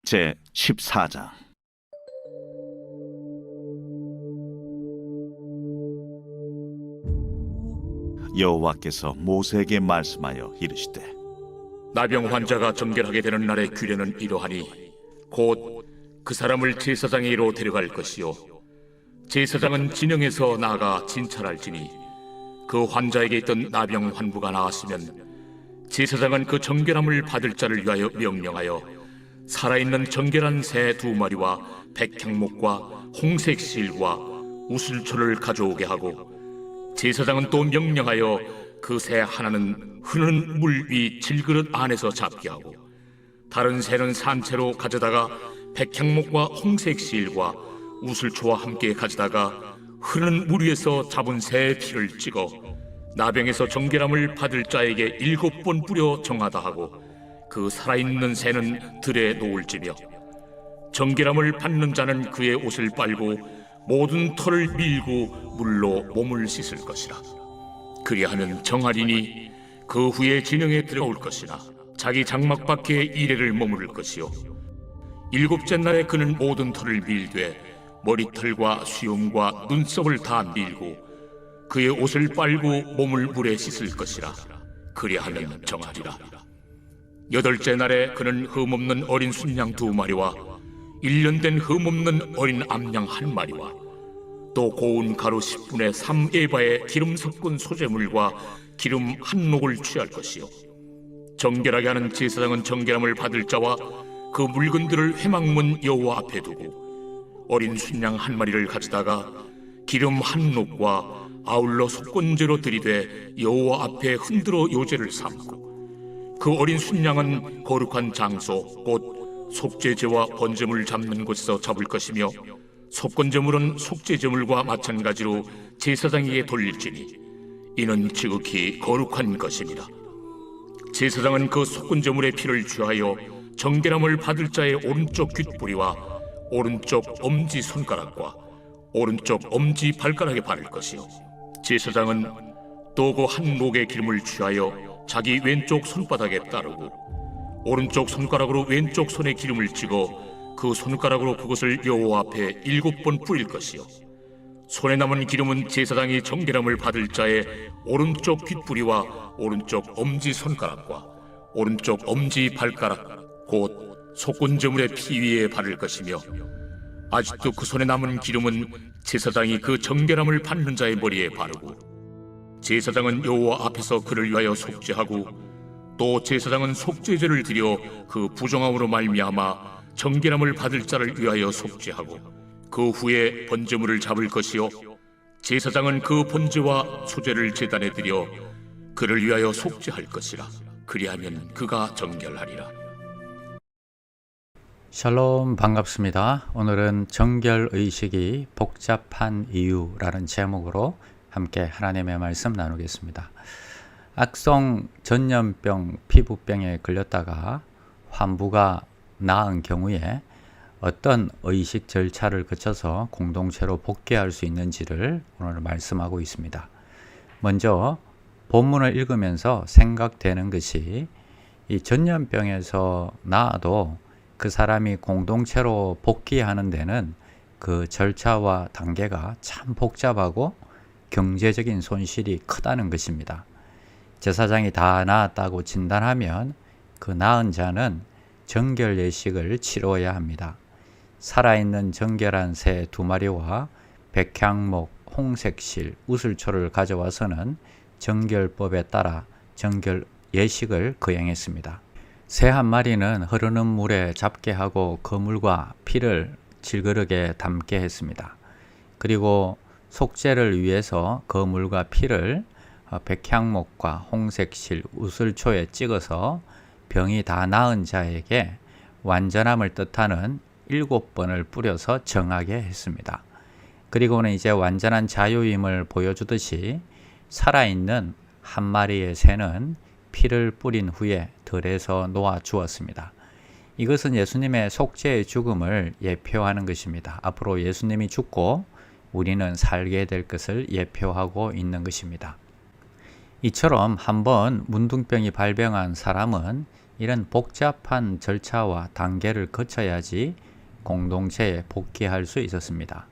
제 14장. 여호와께서 모세에게 말씀하여 이르시되, 나병 환자가 정결하게 되는 날의 규례는 이러하니 곧 그 사람을 제사장에게로 데려갈 것이요 제사장은 진영에서 나아가 진찰할지니 그 환자에게 있던 나병 환부가 나았으면 제사장은 그 정결함을 받을 자를 위하여 명령하여 살아있는 정결한 새 2마리와 백향목과 홍색 실과 우슬초를 가져오게 하고, 제사장은 또 명령하여 그 새 하나는 흐르는 물 위 질그릇 안에서 잡게 하고, 다른 새는 산채로 가져다가 백향목과 홍색 실과 우슬초와 함께 가져다가 흐르는 물 위에서 잡은 새의 피를 찍어 나병에서 정결함을 받을 자에게 7번 뿌려 정하다 하고, 그 살아있는 새는 들에 놓을지며, 정결함을 받는 자는 그의 옷을 빨고 모든 털을 밀고 물로 몸을 씻을 것이라. 그리하면 정하리니 그 후에 진영에 들어올 것이나 자기 장막 밖에 이레를 머무를 것이요 7째 날에 그는 모든 털을 밀되 머리털과 수염과 눈썹을 다 밀고 그의 옷을 빨고 몸을 물에 씻을 것이라. 그리하면 정하리라. 8째 날에 그는 흠없는 어린 순양 2마리와 1년 된 흠없는 어린 암양 1마리와 또 고운 가루 10분의 3에바의 기름 섞은 소재물과 기름 1녹을 취할 것이요 정결하게 하는 제사장은 정결함을 받을 자와 그 물건들을 회막문 여호와 앞에 두고 어린 순양 1마리를 가져다가 기름 1녹과 아울러 속건제로 들이되 여호와 앞에 흔들어 요제를 삼고, 그 어린 순양은 거룩한 장소 곧 속죄제와 번제물 잡는 곳에서 잡을 것이며, 속건제물은 속죄제물과 마찬가지로 제사장에게 돌릴지니 이는 지극히 거룩한 것입니다. 제사장은 그 속건제물의 피를 취하여 정결함을 받을 자의 오른쪽 귓뿌리와 오른쪽 엄지 손가락과 오른쪽 엄지 발가락에 바를 것이요 제사장은 또 그 한 녹의 기름을 취하여 자기 왼쪽 손바닥에 따르고 오른쪽 손가락으로 왼쪽 손에 기름을 찍어 그 손가락으로 그것을 여호와 앞에 7번 뿌릴 것이요 손에 남은 기름은 제사장이 정결함을 받을 자의 오른쪽 귓뿌리와 오른쪽 엄지 손가락과 오른쪽 엄지 발가락 곧 속건제물의 피 위에 바를 것이며, 아직도 그 손에 남은 기름은 제사장이 그 정결함을 받는 자의 머리에 바르고, 제사장은 여호와 앞에서 그를 위하여 속죄하고, 또 제사장은 속죄제를 드려 그 부정함으로 말미암아 정결함을 받을 자를 위하여 속죄하고, 그 후에 번제물을 잡을 것이요 제사장은 그 번제와 소제를 제단에 드려 그를 위하여 속죄할 것이라. 그리하면 그가 정결하리라. 샬롬, 반갑습니다. 오늘은 정결의식이 복잡한 이유라는 제목으로 함께 하나님의 말씀 나누겠습니다. 악성 전염병 피부병에 걸렸다가 환부가 나은 경우에 어떤 의식 절차를 거쳐서 공동체로 복귀할 수 있는지를 오늘 말씀하고 있습니다. 먼저 본문을 읽으면서 생각되는 것이, 이 전염병에서 나아도 그 사람이 공동체로 복귀하는 데는 그 절차와 단계가 참 복잡하고 경제적인 손실이 크다는 것입니다. 제사장이 다 나았다고 진단하면 그 나은 자는 정결 예식을 치러야 합니다. 살아있는 정결한 새 2마리와 백향목, 홍색실, 우슬초를 가져와서는 정결법에 따라 정결 예식을 거행했습니다. 새 1마리는 흐르는 물에 잡게 하고 그 물과 피를 질그릇에 담게 했습니다. 그리고 속죄를 위해서 그 물과 피를 백향목과 홍색실, 우슬초에 찍어서 병이 다 나은 자에게 완전함을 뜻하는 7번을 뿌려서 정하게 했습니다. 그리고는 이제 완전한 자유임을 보여주듯이 살아있는 1마리의 새는 피를 뿌린 후에 들에서 놓아 주었습니다. 이것은 예수님의 속죄의 죽음을 예표하는 것입니다. 앞으로 예수님이 죽고 우리는 살게 될 것을 예표하고 있는 것입니다. 이처럼 한번 문둥병이 발병한 사람은 이런 복잡한 절차와 단계를 거쳐야지 공동체에 복귀할 수 있었습니다.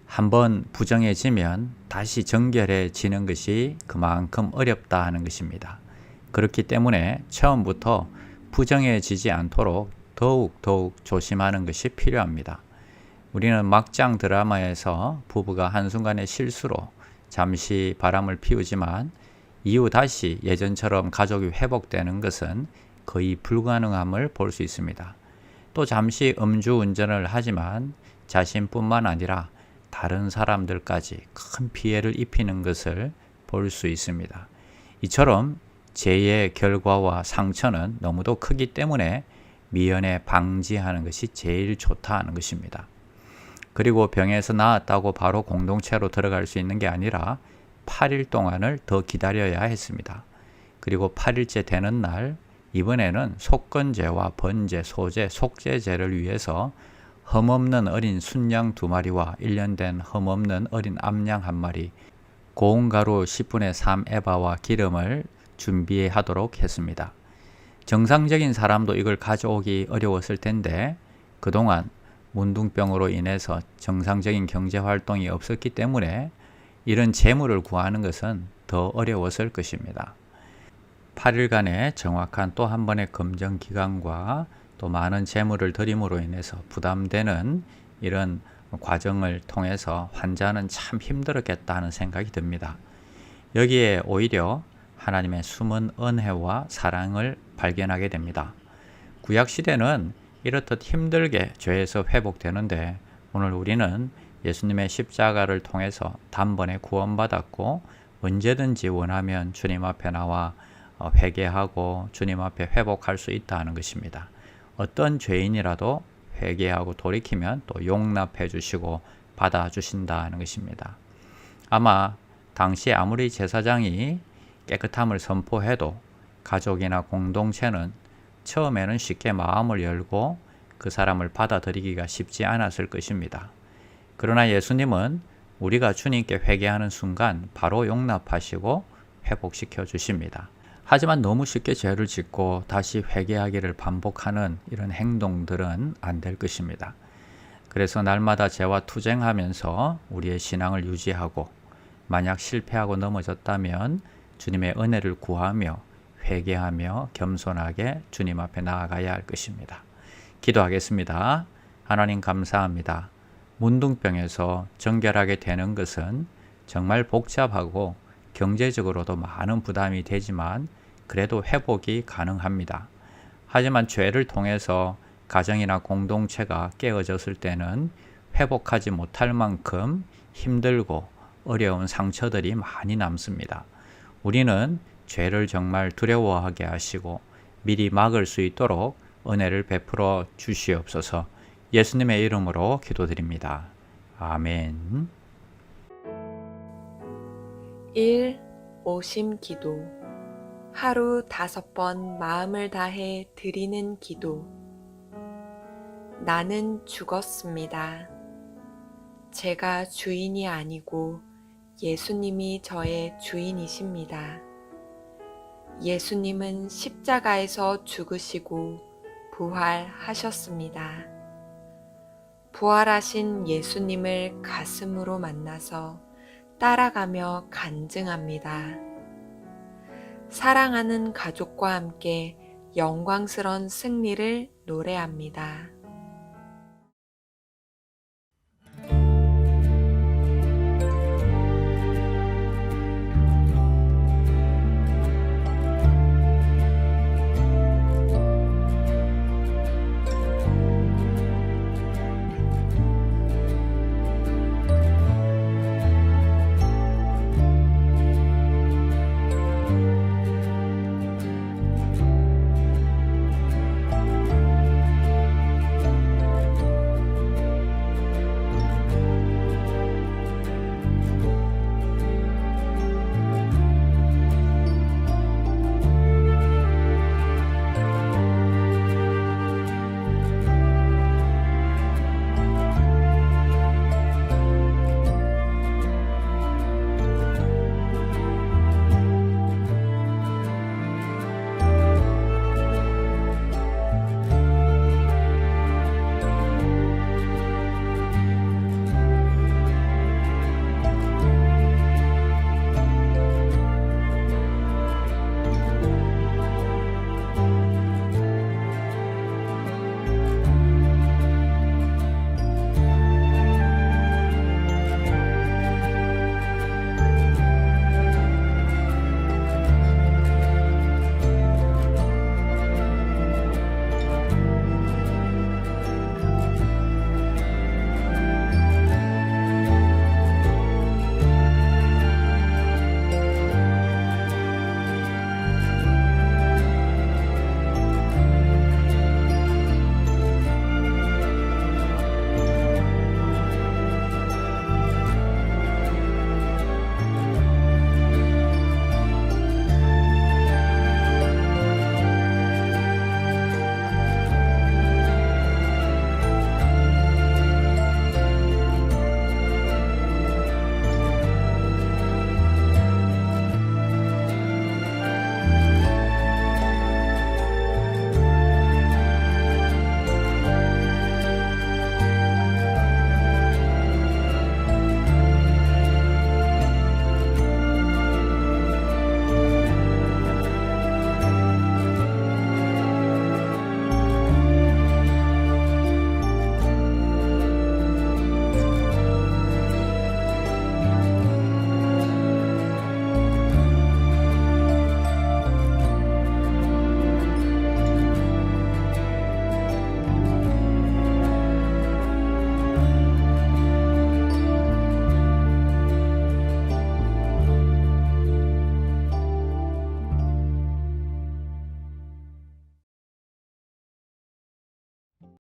한번 부정해지면 다시 정결해지는 것이 그만큼 어렵다 하는 것입니다. 그렇기 때문에 처음부터 부정해지지 않도록 더욱 조심하는 것이 필요합니다. 우리는 막장 드라마에서 부부가 한순간의 실수로 잠시 바람을 피우지만 이후 다시 예전처럼 가족이 회복되는 것은 거의 불가능함을 볼 수 있습니다. 또 잠시 음주운전을 하지만 자신뿐만 아니라 다른 사람들까지 큰 피해를 입히는 것을 볼 수 있습니다. 이처럼 죄의 결과와 상처는 너무도 크기 때문에 미연에 방지하는 것이 제일 좋다는 것입니다. 그리고 병에서 나았다고 바로 공동체로 들어갈 수 있는 게 아니라 8일 동안을 더 기다려야 했습니다. 그리고 8일째 되는 날 이번에는 속건제와 번제, 소제, 속죄제를 위해서 흠없는 어린 순양 2마리와 1년 된 흠없는 어린 암양 1마리, 고운 가루 10분의 3 에바와 기름을 준비하도록 했습니다. 정상적인 사람도 이걸 가져오기 어려웠을 텐데 그동안 문둥병으로 인해서 정상적인 경제활동이 없었기 때문에 이런 재물을 구하는 것은 더 어려웠을 것입니다. 8일간의 정확한 또 한 번의 검정 기간과 또 많은 재물을 드림으로 인해서 부담되는 이런 과정을 통해서 환자는 참 힘들었겠다 하는 생각이 듭니다. 여기에 오히려 하나님의 숨은 은혜와 사랑을 발견하게 됩니다. 구약시대는 이렇듯 힘들게 죄에서 회복되는데 오늘 우리는 예수님의 십자가를 통해서 단번에 구원받았고 언제든지 원하면 주님 앞에 나와 회개하고 주님 앞에 회복할 수 있다는 것입니다. 어떤 죄인이라도 회개하고 돌이키면 또 용납해 주시고 받아주신다는 것입니다. 아마 당시 아무리 제사장이 깨끗함을 선포해도 가족이나 공동체는 처음에는 쉽게 마음을 열고 그 사람을 받아들이기가 쉽지 않았을 것입니다. 그러나 예수님은 우리가 주님께 회개하는 순간 바로 용납하시고 회복시켜 주십니다. 하지만 너무 쉽게 죄를 짓고 다시 회개하기를 반복하는 이런 행동들은 안 될 것입니다. 그래서 날마다 죄와 투쟁하면서 우리의 신앙을 유지하고 만약 실패하고 넘어졌다면 주님의 은혜를 구하며 회개하며 겸손하게 주님 앞에 나아가야 할 것입니다. 기도하겠습니다. 하나님 감사합니다. 문둥병에서 정결하게 되는 것은 정말 복잡하고 경제적으로도 많은 부담이 되지만 그래도 회복이 가능합니다. 하지만 죄를 통해서 가정이나 공동체가 깨어졌을 때는 회복하지 못할 만큼 힘들고 어려운 상처들이 많이 남습니다. 우리는 죄를 정말 두려워하게 하시고 미리 막을 수 있도록 은혜를 베풀어 주시옵소서. 예수님의 이름으로 기도드립니다. 아멘. 1. 오심 기도. 하루 5번 마음을 다해 드리는 기도. 나는 죽었습니다. 제가 주인이 아니고 예수님이 저의 주인이십니다. 예수님은 십자가에서 죽으시고 부활하셨습니다. 부활하신 예수님을 가슴으로 만나서 따라가며 간증합니다. 사랑하는 가족과 함께 영광스러운 승리를 노래합니다.